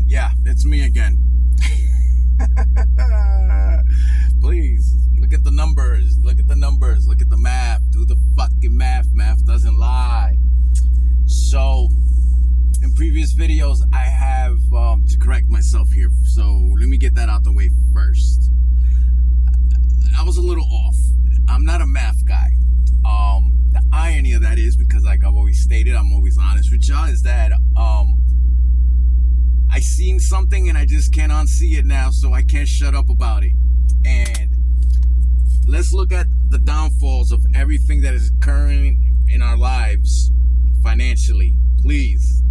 Yeah, it's me again. Please, look at the numbers, look at the math, do the fucking math doesn't lie. So, in previous videos, I have to correct myself here, so let me get that out the way first. I was a little off. I'm not a math guy. The irony of that is, because like I've always stated, I'm always honest with y'all, is that I seen something and I just can't unsee it now, so I can't shut up about it. And let's look at the downfalls of everything that is occurring in our lives financially. Please.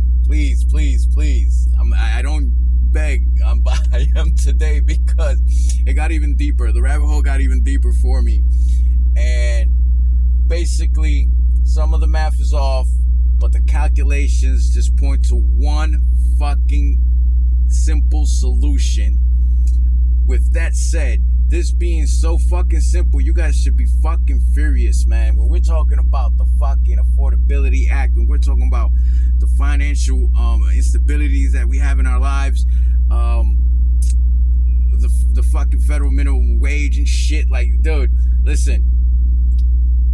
I don't beg, I am today because it got even deeper. The rabbit hole got even deeper for me. And basically, some of the math is off, but the calculations just point to one fucking simple solution. With that said, this being so fucking simple, you guys should be fucking furious, man. When we're talking about the fucking Affordability Act, when we're talking about the financial instabilities that we have in our lives, the fucking federal minimum wage and shit, like, dude, listen,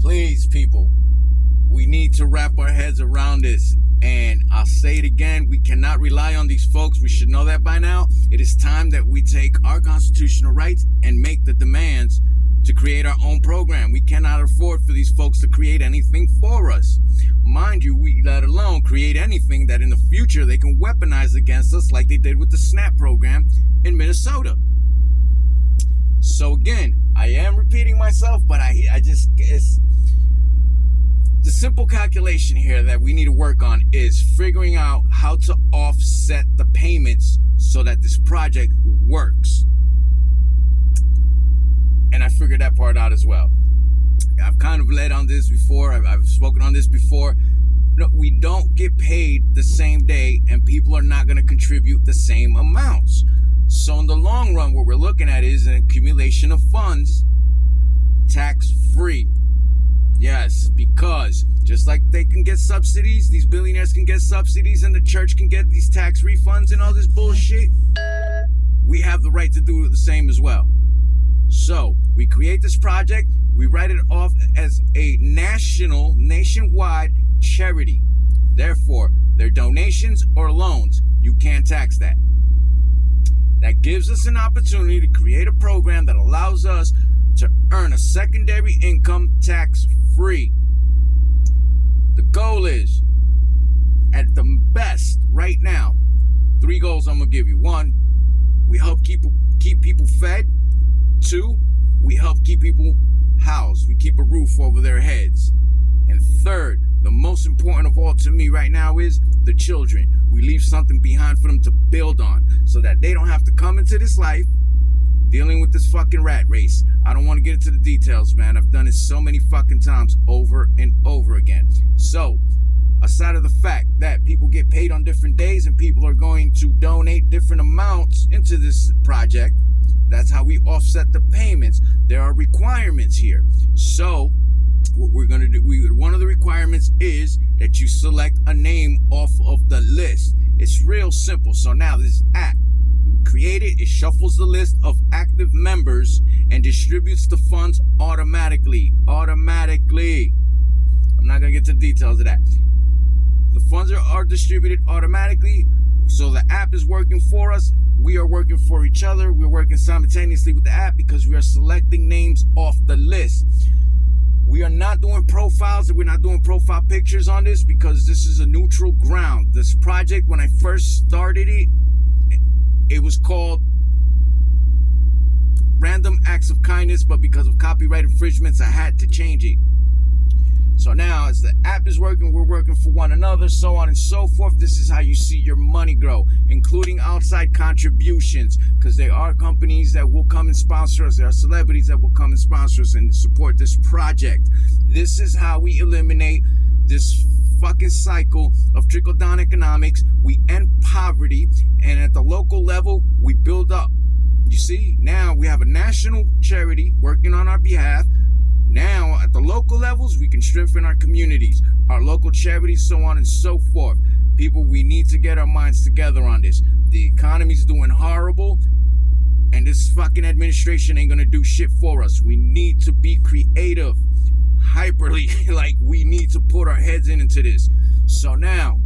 please, people, we need to wrap our heads around this. And I'll say it again, we cannot rely on these folks. We should know that by now. It is time that we take our constitutional rights and make the demands to create our own program. We cannot afford for these folks to create anything for us. Mind you, we let alone create anything that in the future they can weaponize against us, like they did with the SNAP program in Minnesota. So again, I am repeating myself, but it's the simple calculation here that we need to work on is figuring out how to offset the payments so that this project works. And I figured that part out as well. I've kind of led on this before. I've spoken on this before. No, we don't get paid the same day, and people are not going to contribute the same amounts. So in the long run, what we're looking at is an accumulation of funds, tax-free. Yes, because just like they can get subsidies, these billionaires can get subsidies, and the church can get these tax refunds and all this bullshit, we have the right to do the same as well. So we create this project, we write it off as a nationwide charity. Therefore, their donations or loans, you can't tax that. That gives us an opportunity to create a program that allows us to earn a secondary income tax-free. The goal is, at the best right now, 3 goals I'm gonna give you. 1, we help keep people fed. 2, we help keep people housed. We keep a roof over their heads. And 3rd, the most important of all to me right now is the children. We leave something behind for them to build on so that they don't have to come into this life dealing with this fucking rat race. I don't want to get into the details, man. I've done it so many fucking times over and over again. So, aside of the fact that people get paid on different days and people are going to donate different amounts into this project, that's how we offset the payments. There are requirements here. So, what we're going to do, one of the requirements is that you select a name off of the list. It's real simple. So now this app, create it shuffles the list of active members and distributes the funds automatically. I'm not going to get to the details of that. The funds are distributed automatically, so the app is working for us. We are working for each other. We're working simultaneously with the app because we are selecting names off the list. We are not doing profiles, and we're not doing profile pictures on this because this is a neutral ground. This project, when I first started it, it was called Random Acts of Kindness, but because of copyright infringements, I had to change it. So now, as the app is working, we're working for one another, so on and so forth. This is how you see your money grow, including outside contributions, because there are companies that will come and sponsor us. There are celebrities that will come and sponsor us and support this project. This is how we eliminate this fucking cycle of trickle-down economics. We end poverty, and at the local level, we build up. You see, now we have a national charity working on our behalf. Now, at the local levels, we can strengthen our communities, our local charities, so on and so forth. People, we need to get our minds together on this. The economy's doing horrible, and this fucking administration ain't gonna do shit for us. We need to be creative, hyperly, like we need to put our heads into this. So now,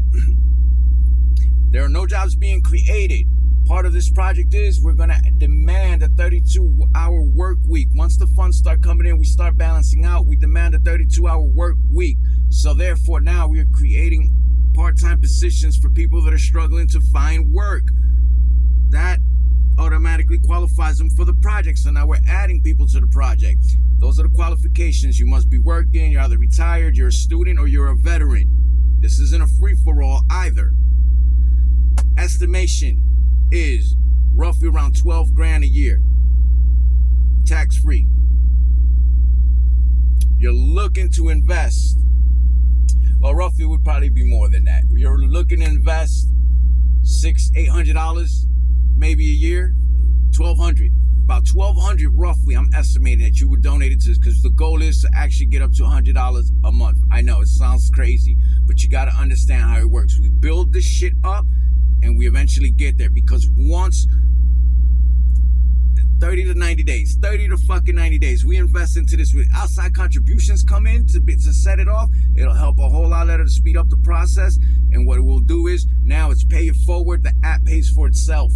there are no jobs being created. Part of this project is we're gonna demand a 32-hour work week. Once the funds start coming in, we start balancing out. We demand a 32-hour work week. So therefore, now we are creating part-time positions for people that are struggling to find work. That automatically qualifies them for the project. So now we're adding people to the project. Those are the qualifications. You must be working, you're either retired, you're a student, or you're a veteran. This isn't a free-for-all either. Estimation is roughly around 12 grand a year, tax-free. You're looking to invest, well, roughly would probably be more than that. You're looking to invest $600-800 maybe a year, $1,200, about $1,200 roughly. I'm estimating that you would donate it to this, because the goal is to actually get up to $100 a month. I know it sounds crazy, but you got to understand how it works. We build this shit up, and we eventually get there, because once 30 to 90 days, 30 to fucking 90 days, we invest into this with outside contributions come in to set it off. It'll help a whole lot better to speed up the process. And what it will do is, now it's pay it forward. The app pays for itself.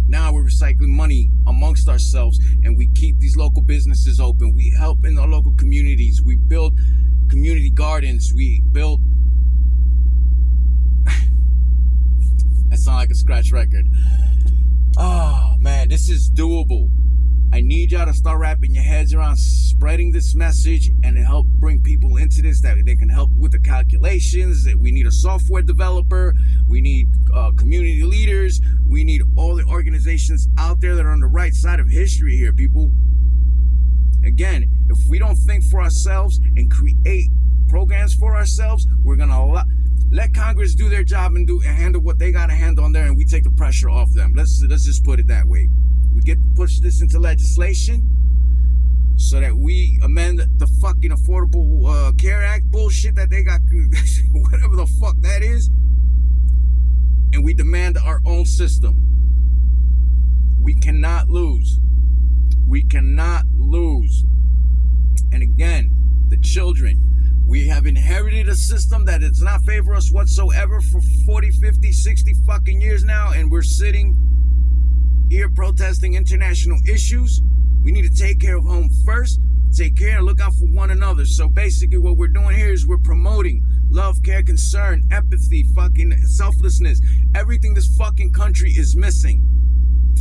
Now we're recycling money amongst ourselves, and we keep these local businesses open. We help in our local communities. We build community gardens. We build... That sounds like a scratch record. Oh, man, this is doable. I need y'all to start wrapping your heads around spreading this message and to help bring people into this, that they can help with the calculations. We need a software developer. We need community leaders. We need all the organizations out there that are on the right side of history here, people. Again, if we don't think for ourselves and create programs for ourselves, we're going to let Congress do their job and handle what they got to handle on there, and we take the pressure off them. Let's just put it that way. We get to push this into legislation so that we amend the fucking Affordable Care Act bullshit that they got, whatever the fuck that is, and we demand our own system. We cannot lose. We cannot lose. And again, the children. We have inherited a system that does not favor us whatsoever for 40, 50, 60 fucking years now, and we're sitting here protesting international issues. We need to take care of home first, take care and look out for one another. So basically what we're doing here is we're promoting love, care, concern, empathy, fucking selflessness, everything this fucking country is missing.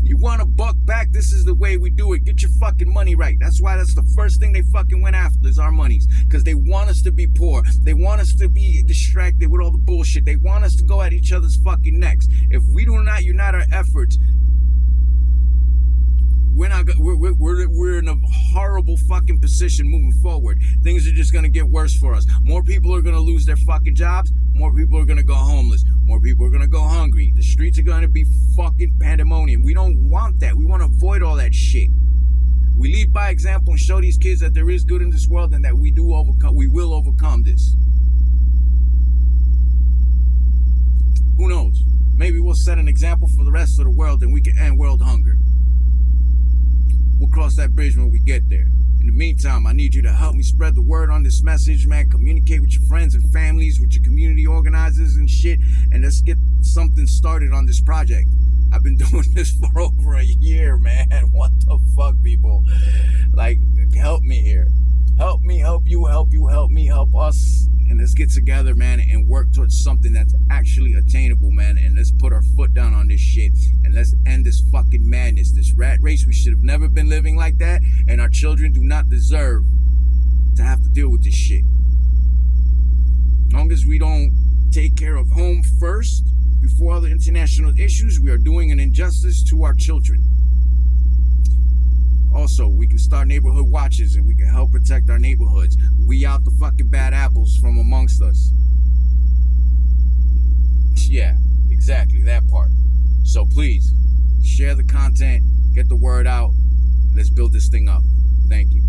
You want a buck back? This is the way we do it. Get your fucking money right. That's why that's the first thing they fucking went after is our monies. Because they want us to be poor. They want us to be distracted with all the bullshit. They want us to go at each other's fucking necks. If we do not unite our efforts, we're in a horrible fucking position moving forward. Things are just going to get worse for us. More people are going to lose their fucking jobs. More people are going to go homeless. More people are going to go hungry. The streets are going to be fucking pandemonium. We don't want that. We want to avoid all that shit. We lead by example and show these kids that there is good in this world and that we will overcome this. Who knows? Maybe we'll set an example for the rest of the world and we can end world hunger. We'll cross that bridge when we get there. In the meantime, I need you to help me spread the word on this message, man. Communicate with your friends and families, with your community organizers and shit, and let's get something started on this project. I've been doing this for over a year, man. What the fuck, people? Like, help me here. Help me, help you, help you, help me, help us. And let's get together, man, and work towards something that's actually attainable, man. And let's put our foot down on this shit. And let's end this fucking madness, this rat race. We should have never been living like that. And our children do not deserve to have to deal with this shit. As long as we don't take care of home first, before other international issues, we are doing an injustice to our children. Also, we can start neighborhood watches and we can help protect our neighborhoods. We out the fucking bad apples from amongst us. Yeah, exactly, that part. So please, share the content, get the word out. Let's build this thing up. Thank you.